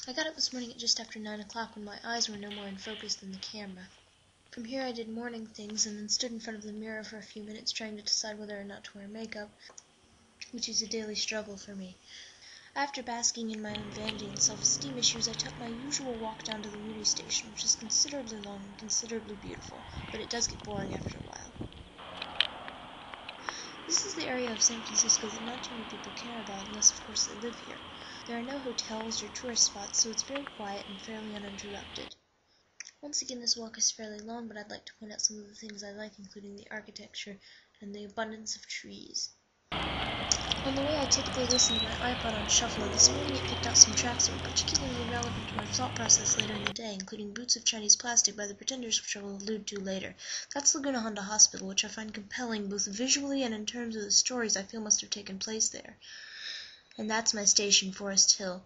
I got up this morning at just after 9 o'clock when my eyes were no more in focus than the camera. From here I did morning things and then stood in front of the mirror for a few minutes trying to decide whether or not to wear makeup, which is a daily struggle for me. After basking in my own vanity and self-esteem issues, I took my usual walk down to the Moody station, which is considerably long and considerably beautiful, but it does get boring after a while. This is the area of San Francisco that not too many people care about unless of course they live here. There are no hotels or tourist spots, so it's very quiet and fairly uninterrupted. Once again, this walk is fairly long, but I'd like to point out some of the things I like, including the architecture and the abundance of trees. On the way, I typically listen to my iPod on shuffle, and this morning it picked out some tracks that were particularly relevant to my thought process later in the day, including Boots of Chinese Plastic by the Pretenders, which I will allude to later. That's Laguna Honda Hospital, which I find compelling both visually and in terms of the stories I feel must have taken place there. And that's my station, Forest Hill,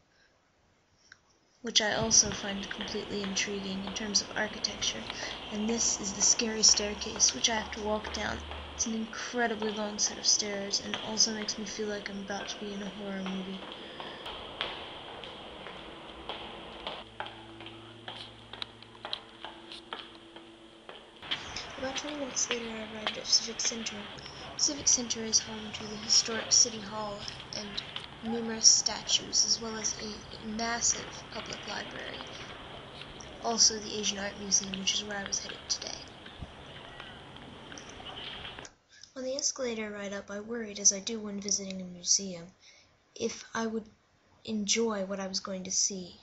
which I also find completely intriguing in terms of architecture. And this is the scary staircase, which I have to walk down. It's an incredibly long set of stairs, and it also makes me feel like I'm about to be in a horror movie. About 20 minutes later, I arrived at Civic Center. Civic Center is home to the historic City Hall and numerous statues, as well as a massive public library. Also the Asian Art Museum, which is where I was headed today. On the escalator ride up, I worried, as I do when visiting a museum, if I would enjoy what I was going to see,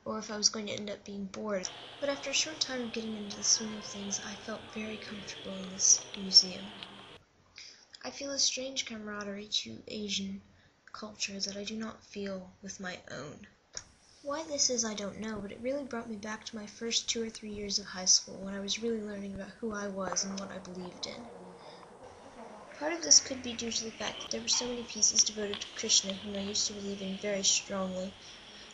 or if I was going to end up being bored. But after a short time of getting into the swing of things, I felt very comfortable in this museum. I feel a strange camaraderie to Asian culture that I do not feel with my own. Why this is, I don't know, but it really brought me back to my first 2 or 3 years of high school, when I was really learning about who I was and what I believed in. Part of this could be due to the fact that there were so many pieces devoted to Krishna, whom I used to believe in very strongly,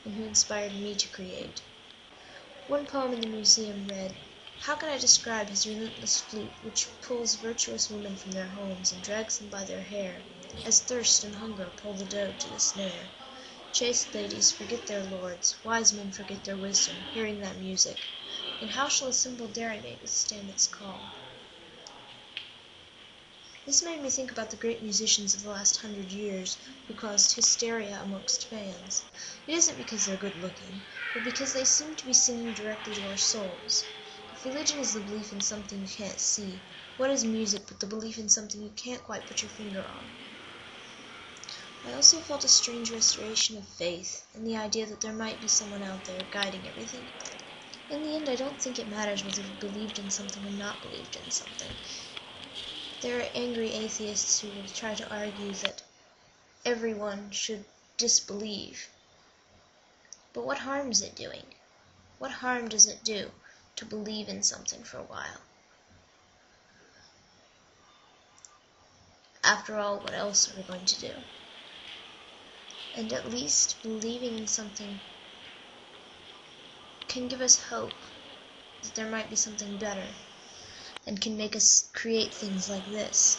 and who inspired me to create. One poem in the museum read, "How can I describe his relentless flute, which pulls virtuous women from their homes and drags them by their hair, as thirst and hunger pull the doe to the snare? Chaste ladies forget their lords, wise men forget their wisdom, hearing that music, and how shall a simple dairymaid withstand its call?" This made me think about the great musicians of the last 100 years who caused hysteria amongst fans. It isn't because they're good looking, but because they seem to be singing directly to our souls. If religion is the belief in something you can't see, what is music but the belief in something you can't quite put your finger on? I also felt a strange restoration of faith, and the idea that there might be someone out there guiding everything. In the end, I don't think it matters whether you believed in something or not believed in something. There are angry atheists who will try to argue that everyone should disbelieve. But what harm is it doing? What harm does it do to believe in something for a while? After all, what else are we going to do? And at least believing in something can give us hope that there might be something better, and can make us create things like this.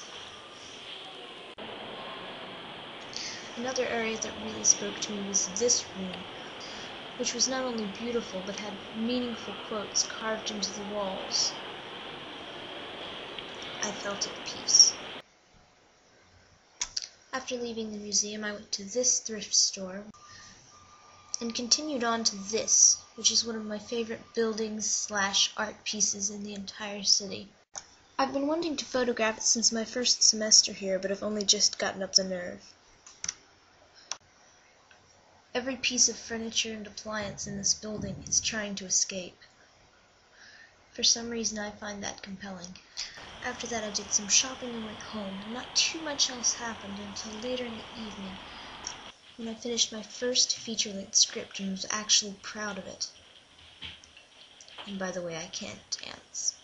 Another area that really spoke to me was this room, which was not only beautiful but had meaningful quotes carved into the walls. I felt at peace. After leaving the museum, I went to this thrift store and continued on to this, which is one of my favorite buildings/art pieces in the entire city. I've been wanting to photograph it since my first semester here, but have only just gotten up the nerve. Every piece of furniture and appliance in this building is trying to escape. For some reason, I find that compelling. After that, I did some shopping and went home, and not too much else happened until later in the evening, when I finished my first feature-length script and was actually proud of it. And by the way, I can't dance.